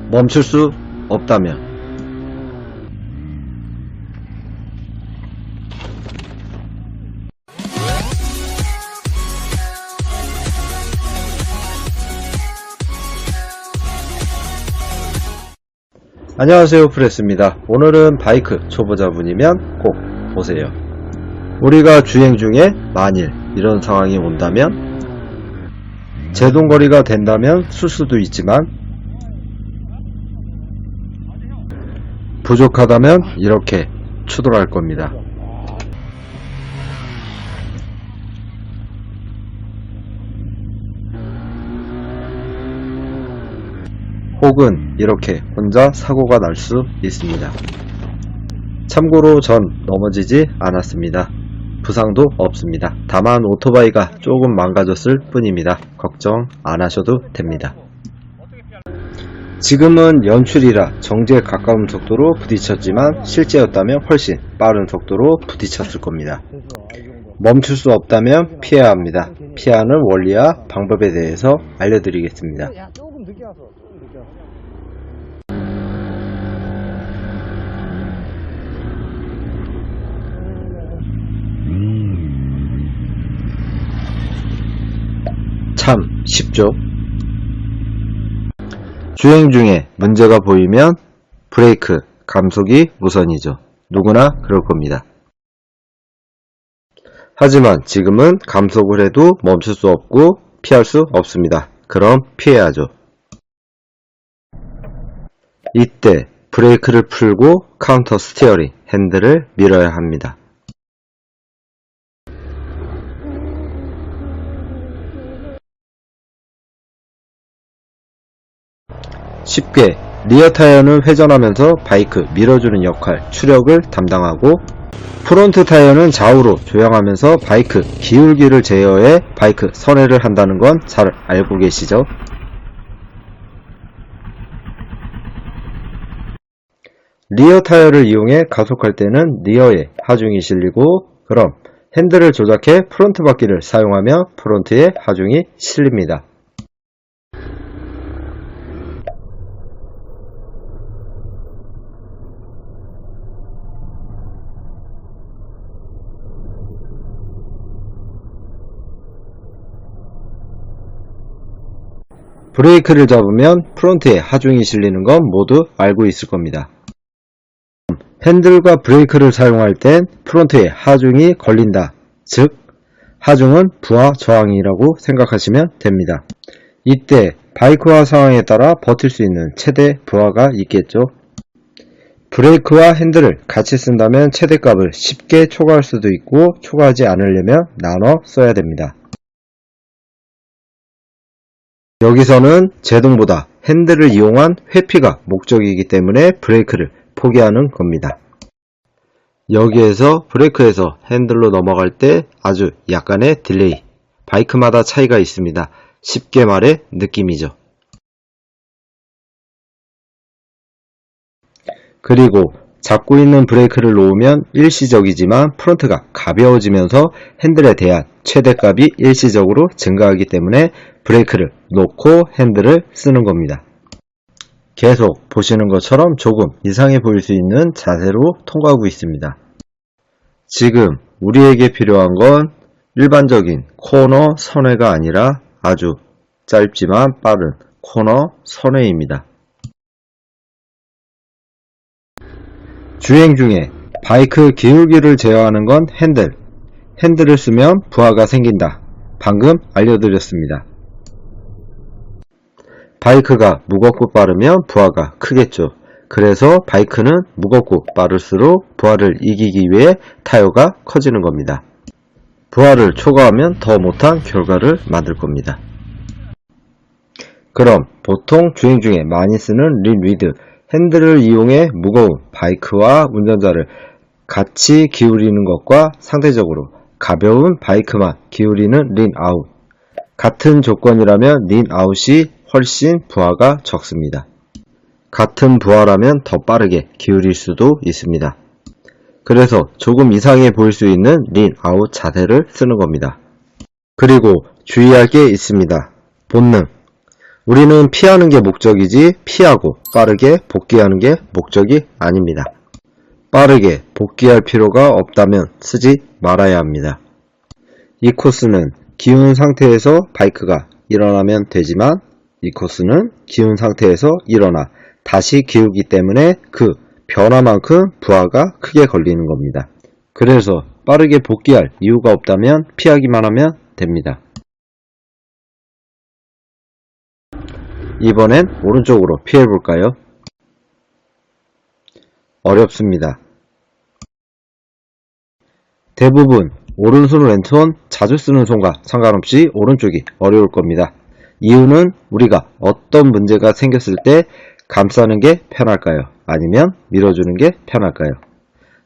멈출 수 없다면. 안녕하세요, 프레스입니다. 오늘은 바이크 초보자분이면 꼭 보세요. 우리가 주행 중에 만일 이런 상황이 온다면, 제동거리가 된다면 쓸 수도 있지만 부족하다면 이렇게 추돌할 겁니다. 혹은 이렇게 혼자 사고가 날 수 있습니다. 참고로 전 넘어지지 않았습니다. 부상도 없습니다. 다만 오토바이가 조금 망가졌을 뿐입니다. 걱정 안 하셔도 됩니다. 지금은 연출이라 정지에 가까운 속도로 부딪혔지만 실제였다면 훨씬 빠른 속도로 부딪혔을 겁니다. 멈출 수 없다면 피해야 합니다. 피하는 원리와 방법에 대해서 알려드리겠습니다. 참 쉽죠? 주행 중에 문제가 보이면 브레이크, 감속이 우선이죠. 누구나 그럴 겁니다. 하지만 지금은 감속을 해도 멈출 수 없고 피할 수 없습니다. 그럼 피해야죠. 이때 브레이크를 풀고 카운터 스티어링, 핸들을 밀어야 합니다. 쉽게 리어 타이어는 회전하면서 바이크 밀어주는 역할, 추력을 담당하고, 프론트 타이어는 좌우로 조향하면서 바이크 기울기를 제어해 바이크 선회를 한다는 건 잘 알고 계시죠? 리어 타이어를 이용해 가속할 때는 리어에 하중이 실리고, 그럼 핸들을 조작해 프론트 바퀴를 사용하며 프론트에 하중이 실립니다. 브레이크를 잡으면 프론트에 하중이 실리는 건 모두 알고 있을 겁니다. 핸들과 브레이크를 사용할 땐 프론트에 하중이 걸린다. 즉, 하중은 부하 저항이라고 생각하시면 됩니다. 이때 바이크와 상황에 따라 버틸 수 있는 최대 부하가 있겠죠. 브레이크와 핸들을 같이 쓴다면 최대값을 쉽게 초과할 수도 있고, 초과하지 않으려면 나눠 써야 됩니다. 여기서는 제동보다 핸들을 이용한 회피가 목적이기 때문에 브레이크를 포기하는 겁니다. 여기에서 브레이크에서 핸들로 넘어갈 때 아주 약간의 딜레이, 바이크마다 차이가 있습니다. 쉽게 말해 느낌이죠. 그리고 잡고 있는 브레이크를 놓으면 일시적이지만 프론트가 가벼워지면서 핸들에 대한 최대값이 일시적으로 증가하기 때문에 브레이크를 놓고 핸들을 쓰는 겁니다. 계속 보시는 것처럼 조금 이상해 보일 수 있는 자세로 통과하고 있습니다. 지금 우리에게 필요한 건 일반적인 코너 선회가 아니라 아주 짧지만 빠른 코너 선회입니다. 주행 중에 바이크 기울기를 제어하는 건 핸들을 쓰면 부하가 생긴다. 방금 알려드렸습니다. 바이크가 무겁고 빠르면 부하가 크겠죠. 그래서 바이크는 무겁고 빠를수록 부하를 이기기 위해 타이어가 커지는 겁니다. 부하를 초과하면 더 못한 결과를 만들 겁니다. 그럼 보통 주행 중에 많이 쓰는 린 위드, 핸들을 이용해 무거운 바이크와 운전자를 같이 기울이는 것과 상대적으로 가벼운 바이크만 기울이는 린 아웃. 같은 조건이라면 린 아웃이 훨씬 부하가 적습니다. 같은 부하라면 더 빠르게 기울일 수도 있습니다. 그래서 조금 이상해 보일 수 있는 린 아웃 자세를 쓰는 겁니다. 그리고 주의할 게 있습니다. 본능. 우리는 피하는 게 목적이지 피하고 빠르게 복귀하는 게 목적이 아닙니다. 빠르게 복귀할 필요가 없다면 쓰지 말아야 합니다. 이 코스는 기운 상태에서 바이크가 일어나면 되지만 이 코스는 기운 상태에서 일어나 다시 기우기 때문에 그 변화만큼 부하가 크게 걸리는 겁니다. 그래서 빠르게 복귀할 이유가 없다면 피하기만 하면 됩니다. 이번엔 오른쪽으로 피해볼까요? 어렵습니다. 대부분 오른손 왼손 자주 쓰는 손과 상관없이 오른쪽이 어려울 겁니다. 이유는 우리가 어떤 문제가 생겼을 때 감싸는 게 편할까요? 아니면 밀어주는 게 편할까요?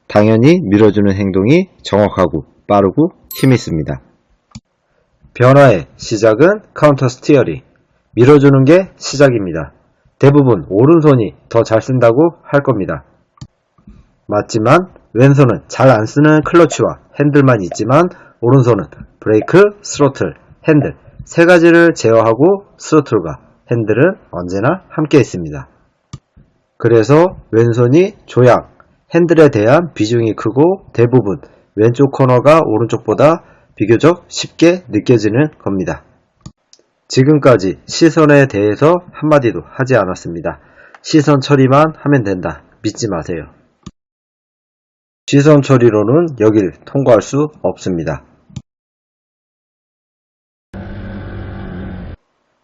당연히 밀어주는 행동이 정확하고 빠르고 힘있습니다. 변화의 시작은 카운터 스티어링, 밀어주는 게 시작입니다. 대부분 오른손이 더 잘 쓴다고 할 겁니다. 맞지만 왼손은 잘 안 쓰는 클러치와 핸들만 있지만 오른손은 브레이크, 스로틀, 핸들 세 가지를 제어하고 스로틀과 핸들은 언제나 함께 있습니다. 그래서 왼손이 조향, 핸들에 대한 비중이 크고 대부분 왼쪽 코너가 오른쪽보다 비교적 쉽게 느껴지는 겁니다. 지금까지 시선에 대해서 한마디도 하지 않았습니다. 시선 처리만 하면 된다. 믿지 마세요. 시선 처리로는 여길 통과할 수 없습니다.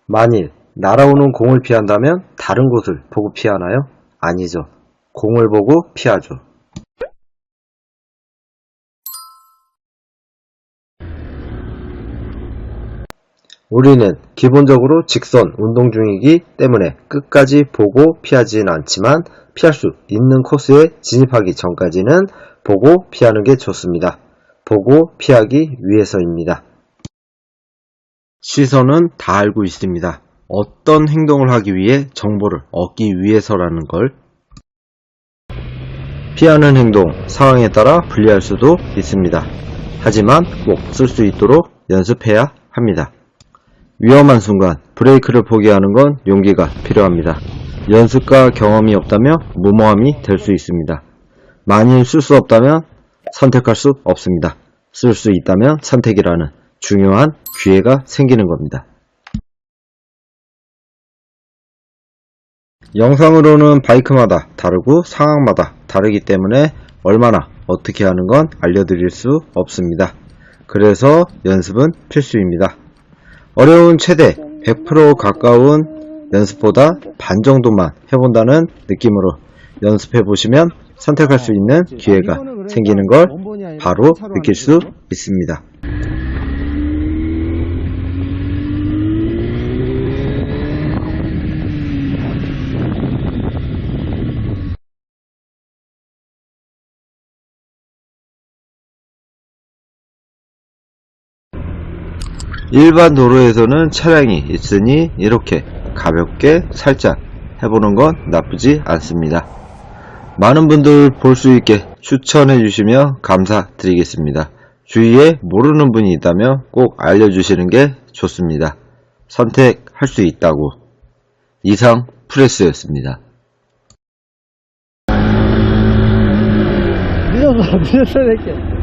만일 날아오는 공을 피한다면 다른 곳을 보고 피하나요? 아니죠. 공을 보고 피하죠. 우리는 기본적으로 직선 운동 중이기 때문에 끝까지 보고 피하진 않지만 피할 수 있는 코스에 진입하기 전까지는 보고 피하는 게 좋습니다. 보고 피하기 위해서입니다. 시선은 다 알고 있습니다. 어떤 행동을 하기 위해 정보를 얻기 위해서라는 걸. 피하는 행동, 상황에 따라 분리할 수도 있습니다. 하지만 꼭 쓸 수 있도록 연습해야 합니다. 위험한 순간 브레이크를 포기하는 건 용기가 필요합니다. 연습과 경험이 없다면 무모함이 될 수 있습니다. 만일 쓸 수 없다면 선택할 수 없습니다. 쓸 수 있다면 선택이라는 중요한 기회가 생기는 겁니다. 영상으로는 바이크마다 다르고 상황마다 다르기 때문에 얼마나 어떻게 하는 건 알려드릴 수 없습니다. 그래서 연습은 필수입니다. 어려운 최대 100% 가까운 연습보다 반 정도만 해본다는 느낌으로 연습해 보시면 선택할 수 있는 기회가 생기는 걸 바로 느낄 수 있습니다. 일반 도로에서는 차량이 있으니 이렇게 가볍게 살짝 해보는 건 나쁘지 않습니다. 많은 분들 볼 수 있게 추천해 주시면 감사드리겠습니다. 주위에 모르는 분이 있다면 꼭 알려주시는 게 좋습니다. 선택할 수 있다고. 이상 프레스였습니다. 늦었어 이렇게.